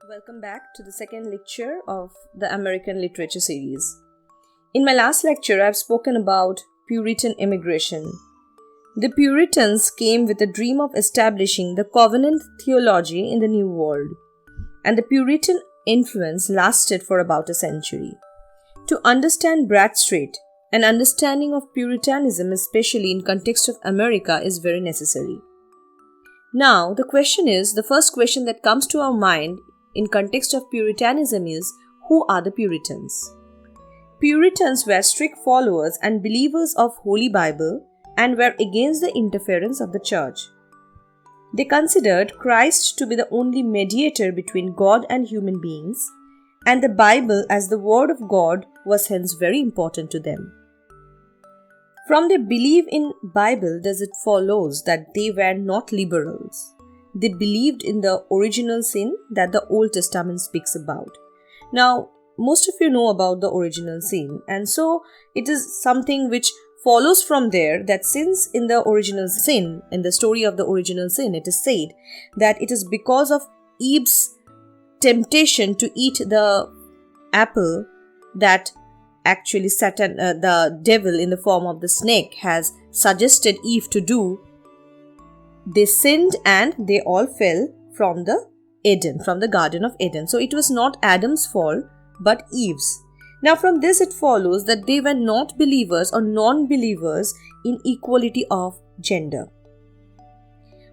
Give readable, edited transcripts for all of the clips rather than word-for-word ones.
Welcome back to the second lecture of the American Literature series. In my last lecture, I've spoken about Puritan immigration. The Puritans came with a dream of establishing the covenant theology in the New World, and the Puritan influence lasted for about a century. To understand Bradstreet, an understanding of Puritanism, especially in context of America, is very necessary. Now, the first question that comes to our mind in context of Puritanism is, who are the Puritans? Puritans were strict followers and believers of Holy Bible and were against the interference of the church. They considered Christ to be the only mediator between God and human beings, and the Bible as the Word of God was hence very important to them. From their belief in Bible, does it follows that they were not liberals. They believed in the original sin that the Old Testament speaks about. Now, most of you know about the original sin, and so it is something which follows from there that since in the original sin, in the story of the original sin, it is said that it is because of Eve's temptation to eat the apple that actually Satan, the devil in the form of the snake, has suggested Eve to do. They sinned and they all fell from the Garden of Eden. So it was not Adam's fault, but Eve's. Now from this it follows that they were not believers or non-believers in equality of gender.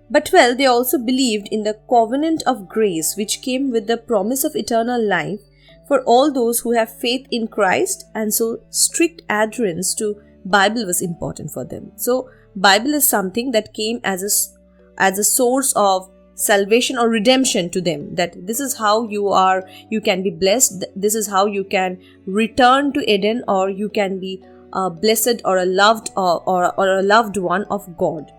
But they also believed in the covenant of grace which came with the promise of eternal life for all those who have faith in Christ, and so strict adherence to Bible was important for them. So Bible is something that came as a source of salvation or redemption to them, that this is how you can be blessed, this is how you can return to Eden, or you can be blessed or a loved or a loved one of God.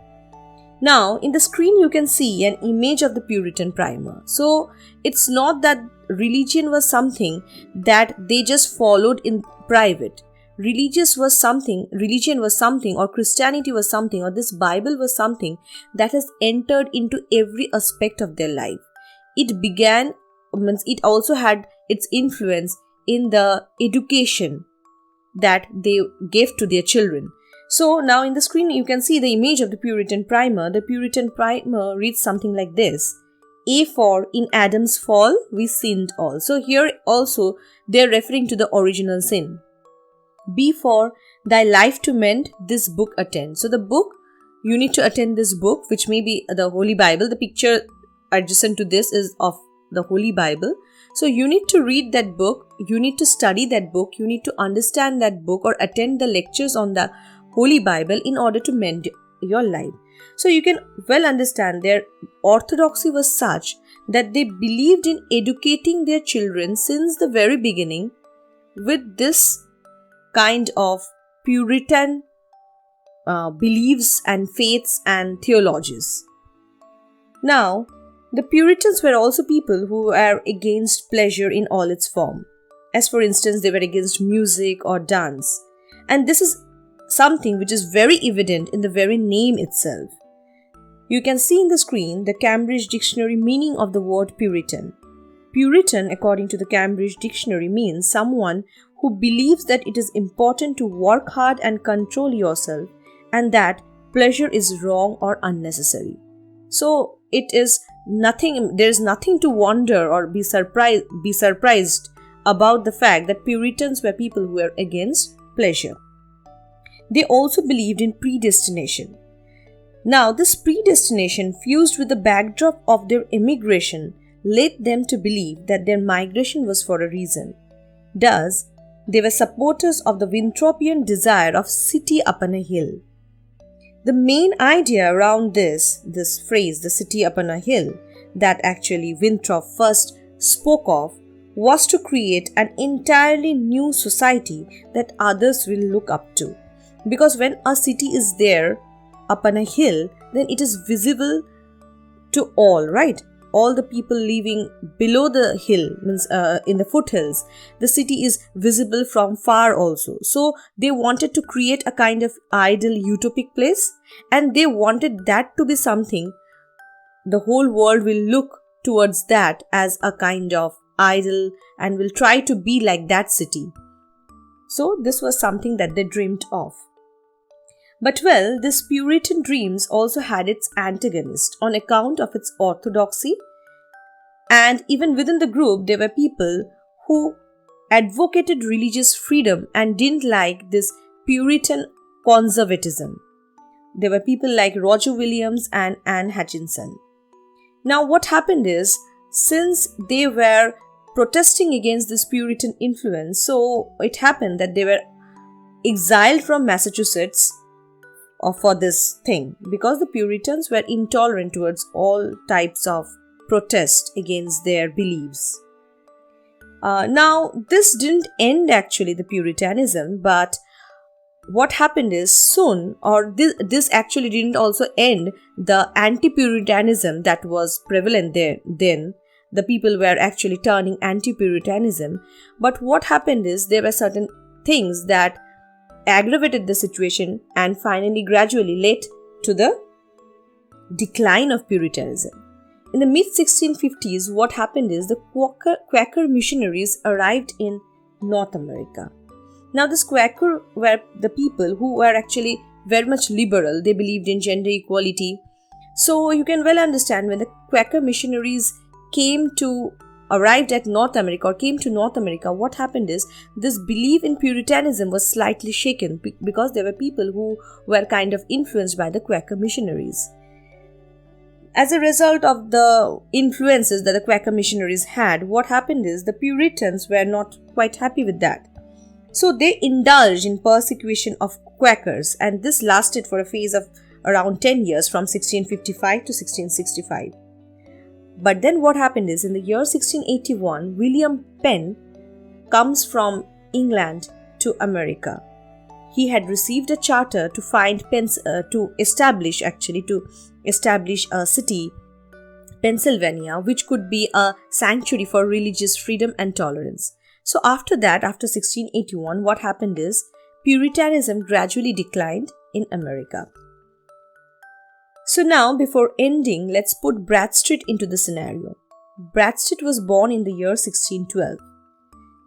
Now in the screen you can see an image of the Puritan primer. So it's not that religion was something that they just followed in private. Religion was something, or Christianity was something, or this Bible was something that has entered into every aspect of their life. It also had its influence in the education that they gave to their children. So now in the screen you can see the image of the Puritan primer. The Puritan primer reads something like this: A for in Adam's fall we sinned all. So here also they are referring to the original sin. B for thy life to mend, this book attend. So the book, you need to attend this book, which may be the Holy Bible. The picture adjacent to this is of the Holy Bible. So you need to read that book, you need to study that book, you need to understand that book or attend the lectures on the Holy Bible in order to mend your life. So you can well understand their orthodoxy was such that they believed in educating their children since the very beginning with this kind of Puritan beliefs and faiths and theologies. Now, the Puritans were also people who were against pleasure in all its form. As for instance, they were against music or dance. And this is something which is very evident in the very name itself. You can see in the screen the Cambridge Dictionary meaning of the word Puritan. Puritan, according to the Cambridge Dictionary, means someone who believes that it is important to work hard and control yourself, and that pleasure is wrong or unnecessary. So there is nothing to wonder or be surprised about the fact that Puritans were people who were against pleasure. They also believed in predestination. Now this predestination, fused with the backdrop of their immigration, led them to believe that their migration was for a reason. Thus, they were supporters of the Winthropian desire of city upon a hill. The main idea around this phrase, the city upon a hill, that actually Winthrop first spoke of, was to create an entirely new society that others will look up to. Because when a city is there upon a hill, then it is visible to all, right? All the people living below the hill, means in the foothills, the city is visible from far also. So they wanted to create a kind of ideal utopic place, and they wanted that to be something the whole world will look towards that as a kind of idol and will try to be like that city. So this was something that they dreamed of. But well, this Puritan dreams also had its antagonist on account of its orthodoxy, and even within the group there were people who advocated religious freedom and didn't like this Puritan conservatism. There were people like Roger Williams and Anne Hutchinson. Now what happened is, since they were protesting against this Puritan influence, so it happened that they were exiled from Massachusetts for this thing, because the Puritans were intolerant towards all types of protest against their beliefs. Now this didn't end actually the Puritanism, but what happened is soon, or this actually didn't also end the anti-Puritanism that was prevalent there then. The people were actually turning anti-Puritanism, but what happened is there were certain things that aggravated the situation and finally gradually led to the decline of Puritanism. In the mid-1650s, what happened is the Quaker missionaries arrived in North America. Now this Quaker were the people who were actually very much liberal. They believed in gender equality. So you can well understand, when the Quaker missionaries arrived at North America or came to North America, what happened is this belief in Puritanism was slightly shaken because there were people who were kind of influenced by the Quaker missionaries. As a result of the influences that the Quaker missionaries had, what happened is the Puritans were not quite happy with that. So they indulged in persecution of Quakers, and this lasted for a phase of around 10 years from 1655 to 1665. But then what happened is, in the year 1681, William Penn comes from England to America. He had received a charter to establish a city, Pennsylvania, which could be a sanctuary for religious freedom and tolerance. So after that, after 1681, what happened is Puritanism gradually declined in America. So now, before ending, let's put Bradstreet into the scenario. Bradstreet was born in the year 1612,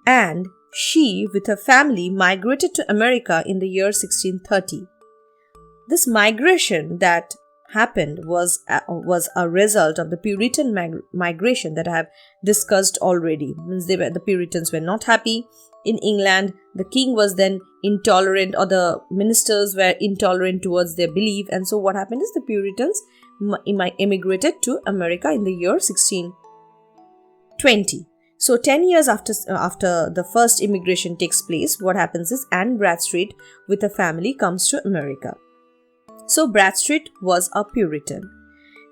and she, with her family, migrated to America in the year 1630. This migration that happened was a result of the Puritan migration that I have discussed already. Means the Puritans were not happy in England. The king was then intolerant, or the ministers were intolerant towards their belief, and so what happened is the Puritans immigrated to America in the year 1620. So 10 years after the first immigration takes place, what happens is Anne Bradstreet with her family comes to America. So Bradstreet was a Puritan.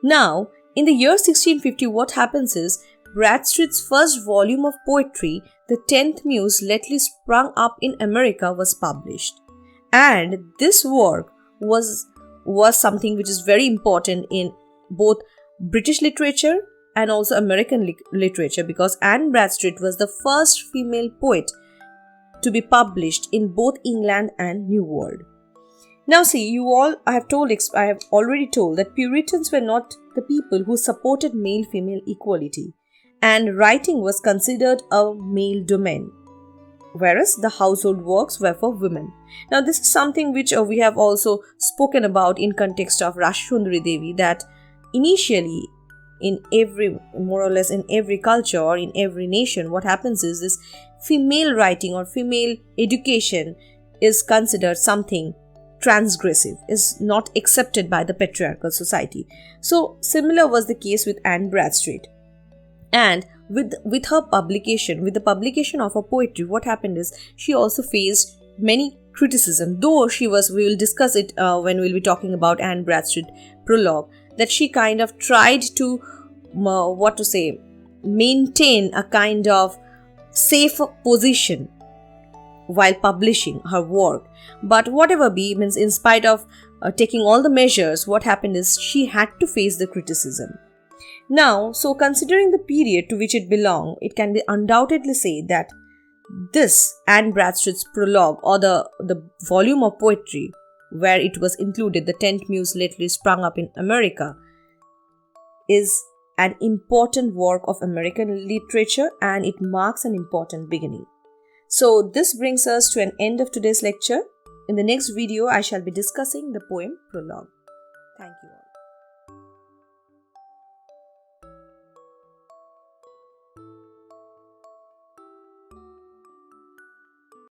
Now, in the year 1650, what happens is Bradstreet's first volume of poetry, The 10th Muse Lately Sprung Up in America, was published. And this work was something which is very important in both British literature and also American literature, because Anne Bradstreet was the first female poet to be published in both England and New World. Now see, I have already told that Puritans were not the people who supported male-female equality, and writing was considered a male domain, whereas the household works were for women. Now this is something which we have also spoken about in context of Rashundari Devi, that initially more or less in every culture or in every nation, what happens is this female writing or female education is considered something transgressive, is not accepted by the patriarchal society. So similar was the case with Anne Bradstreet. And with the publication of her poetry, what happened is she also faced many criticism, though we will discuss it when we'll be talking about Anne Bradstreet Prologue, that she kind of tried to maintain a kind of safe position while publishing her work. But whatever be, means in spite of taking all the measures, what happened is she had to face the criticism. Now, so considering the period to which it belonged, it can be undoubtedly said that this Anne Bradstreet's Prologue, or the volume of poetry where it was included, The 10th Muse Lately Sprung Up in America, is an important work of American literature, and it marks an important beginning. So this brings us to an end of today's lecture. In the next video, I shall be discussing the poem Prologue. Thank you all.